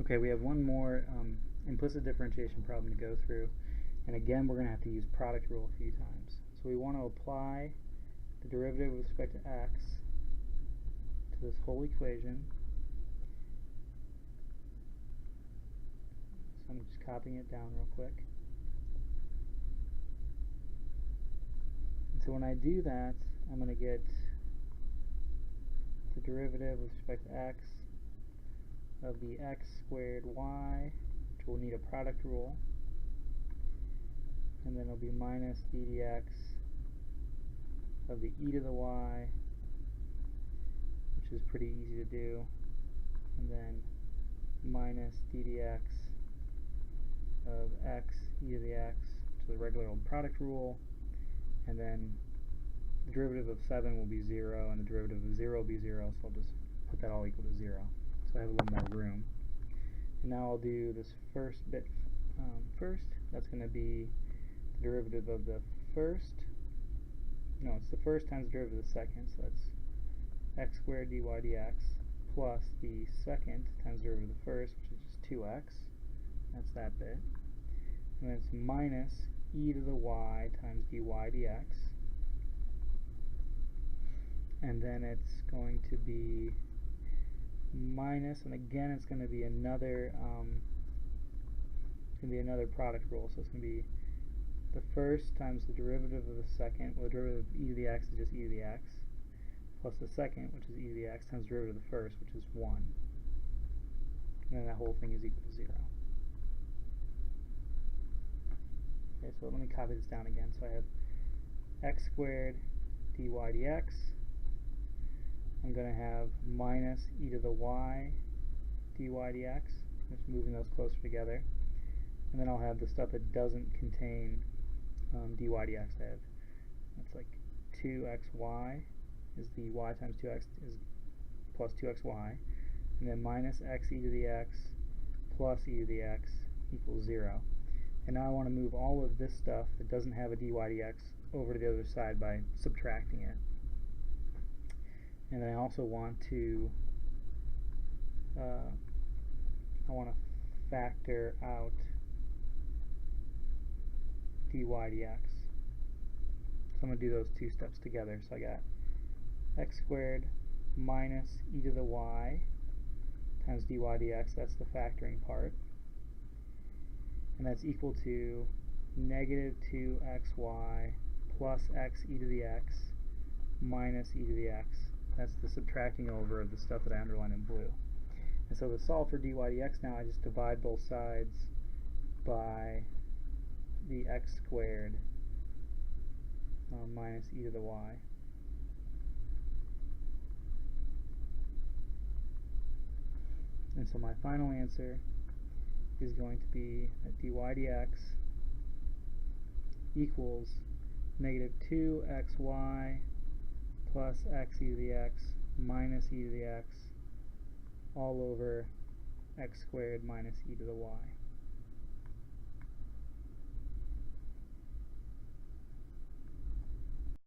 Okay, we have one more implicit differentiation problem to go through, and again we're going to have to use product rule a few times. So we want to apply the derivative with respect to x to this whole equation. So I'm just copying it down real quick. And so when I do that, I'm going to get the derivative with respect to x of the x squared y, which will need a product rule, and then it'll be minus d dx of the e to the y, which is pretty easy to do, and then minus d dx of x e to the x, which is the regular old product rule, and then the derivative of 7 will be 0, and the derivative of 0 will be 0, so I'll just put that all equal to 0. So I have a little more room. And now I'll do this first bit first. That's going to be the derivative of the first. No, it's the first times the derivative of the second, so that's x squared dy dx plus the second times the derivative of the first, which is just 2x. That's that bit. And then it's minus e to the y times dy dx. And then it's going to be minus, and again it's going to be another product rule. So it's going to be the first times the derivative of the second. Well, the derivative of e to the x is just e to the x, plus the second, which is e to the x, times the derivative of the first, which is 1. And then that whole thing is equal to 0. Okay, so let me copy this down again. So I have x squared dy dx. I'm going to have minus e to the y dy dx, just moving those closer together. And then I'll have the stuff that doesn't contain dy dx. That's like 2xy is the y times 2x is plus 2xy, and then minus x e to the x plus e to the x equals 0. And now I want to move all of this stuff that doesn't have a dy dx over to the other side by subtracting it. And then I also want to factor out dy dx. So I'm going to do those two steps together. So I got x squared minus e to the y times dy dx. That's the factoring part. And that's equal to negative 2xy plus x e to the x minus e to the x. That's the subtracting over of the stuff that I underlined in blue. And so to solve for dy dx now, I just divide both sides by the x squared minus e to the y. And so my final answer is going to be that dy dx equals negative 2xy plus x e to the x minus e to the x all over x squared minus e to the y.